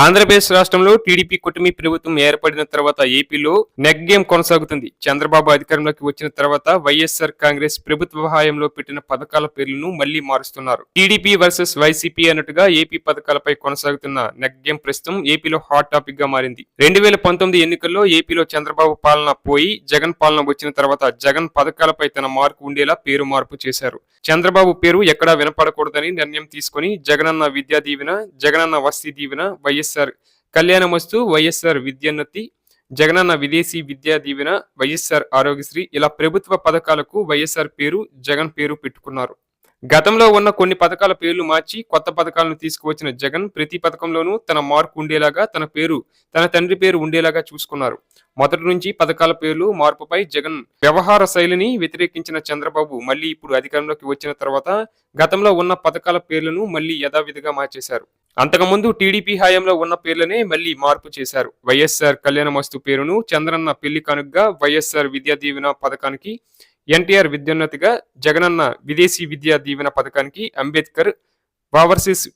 ఆంధ్రప్రదేశ్ రాష్ట్రంలో టీడీపీ కూటమి ప్రభుత్వం ఏర్పడిన తర్వాత ఏపీలో నెగ్ గేమ్ కొనసాగుతుంది. చంద్రబాబు అధికారంలోకి వచ్చిన తర్వాత వైఎస్ఆర్ కాంగ్రెస్ ప్రభుత్వ హయాంలో పెట్టిన పథకాల పేర్లను మళ్లీ మారుస్తున్నారు. టీడీపీ వర్సెస్ వైసీపీ అన్నట్టుగా ఏపీ పథకాలపై కొనసాగుతున్న నెగ్ గేమ్ ప్రస్తుతం ఏపీలో హాట్ టాపిక్ గా మారింది. 2019 ఎన్నికల్లో ఏపీలో చంద్రబాబు పాలన పోయి జగన్ పాలన వచ్చిన తర్వాత జగన్ పథకాలపై తన మార్కు ఉండేలా పేరు మార్పు చేశారు. చంద్రబాబు పేరు ఎక్కడా వినపడకూడదని నిర్ణయం తీసుకుని జగనన్న విద్యా దీవెన, జగనన్న వసతి దీవెన, వైఎస్ఆర్ కళ్యాణమస్తు, వైఎస్ఆర్ విద్యోన్నతి, జగనన్న విదేశీ విద్యా దీవెన, వైఎస్ఆర్ ఆరోగ్యశ్రీ ఇలా ప్రభుత్వ పథకాలకు వైఎస్ఆర్ పేరు, జగన్ పేరు పెట్టుకున్నారు. గతంలో ఉన్న కొన్ని పథకాల పేర్లు మార్చి కొత్త పథకాలను తీసుకువచ్చిన జగన్ ప్రతి పథకంలోనూ తన మార్కు ఉండేలాగా తన పేరు, తన తండ్రి పేరు ఉండేలాగా చూసుకున్నారు. మొదటి నుంచి పథకాల పేర్లు మార్పుపై జగన్ వ్యవహార శైలిని వ్యతిరేకించిన చంద్రబాబు మళ్లీ ఇప్పుడు అధికారంలోకి వచ్చిన తర్వాత గతంలో ఉన్న పథకాల పేర్లను మళ్లీ యథావిధిగా మార్చేశారు. అంతకుముందు టీడీపీ హయాంలో ఉన్న పేర్లనే మళ్లీ మార్పు చేశారు. వైఎస్ఆర్ కళ్యాణమస్తు పేరును చంద్రన్న పెళ్లి కానుకగా, వైఎస్ఆర్ విద్యా దీవెన పథకానికి ఎన్టీఆర్ విద్యోన్నతిగా, జగనన్న విదేశీ విద్యా దీవెన పథకానికి అంబేద్కర్ ఓవర్సీస్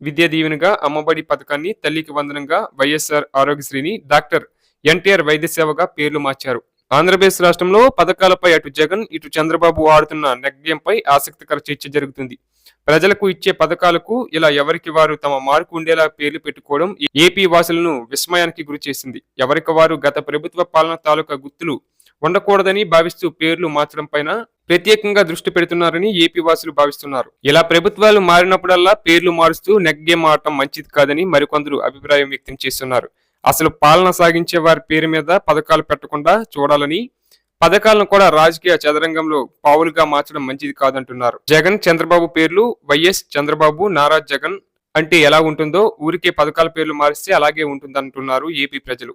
విద్యా దీవెనగా, అమ్మబడి పథకాన్ని తల్లికి వందనంగా, వైఎస్ఆర్ ఆరోగ్యశ్రీని డాక్టర్ ఎన్టీఆర్ వైద్య సేవగా పేర్లు మార్చారు. ఆంధ్రప్రదేశ్ రాష్ట్రంలో పథకాలపై అటు జగన్ ఇటు చంద్రబాబు ఆడుతున్న నెగ్ గేమ్ పై ఆసక్తికర చర్చ జరుగుతుంది. ప్రజలకు ఇచ్చే పథకాలకు ఇలా ఎవరికి వారు తమ మార్కు ఉండేలా పేర్లు పెట్టుకోవడం ఏపీ వాసులను విస్మయానికి గురి చేసింది. ఎవరికి వారు గత ప్రభుత్వ పాలన తాలూకా గుర్తులు ఉండకూడదని భావిస్తూ పేర్లు మార్చడం పైన ప్రత్యేకంగా దృష్టి పెడుతున్నారని ఏపీ వాసులు భావిస్తున్నారు. ఇలా ప్రభుత్వాలు మారినప్పుడల్లా పేర్లు మారుస్తూ నెగ్ గేమ్ ఆడటం మంచిది కాదని మరికొందరు అభిప్రాయం వ్యక్తం చేస్తున్నారు. అసలు పాలన సాగించే వారి పేరు మీద పథకాలు పెట్టకుండా చూడాలని, పథకాలను కూడా రాజకీయ చదరంగంలో పావులుగా మార్చడం మంచిది కాదంటున్నారు. జగన్, చంద్రబాబు పేర్లు వైఎస్, చంద్రబాబు, నారా, జగన్ అంటే ఎలా ఉంటుందో ఊరికే పథకాల పేర్లు మారిస్తే అలాగే ఉంటుందంటున్నారు ఏపీ ప్రజలు.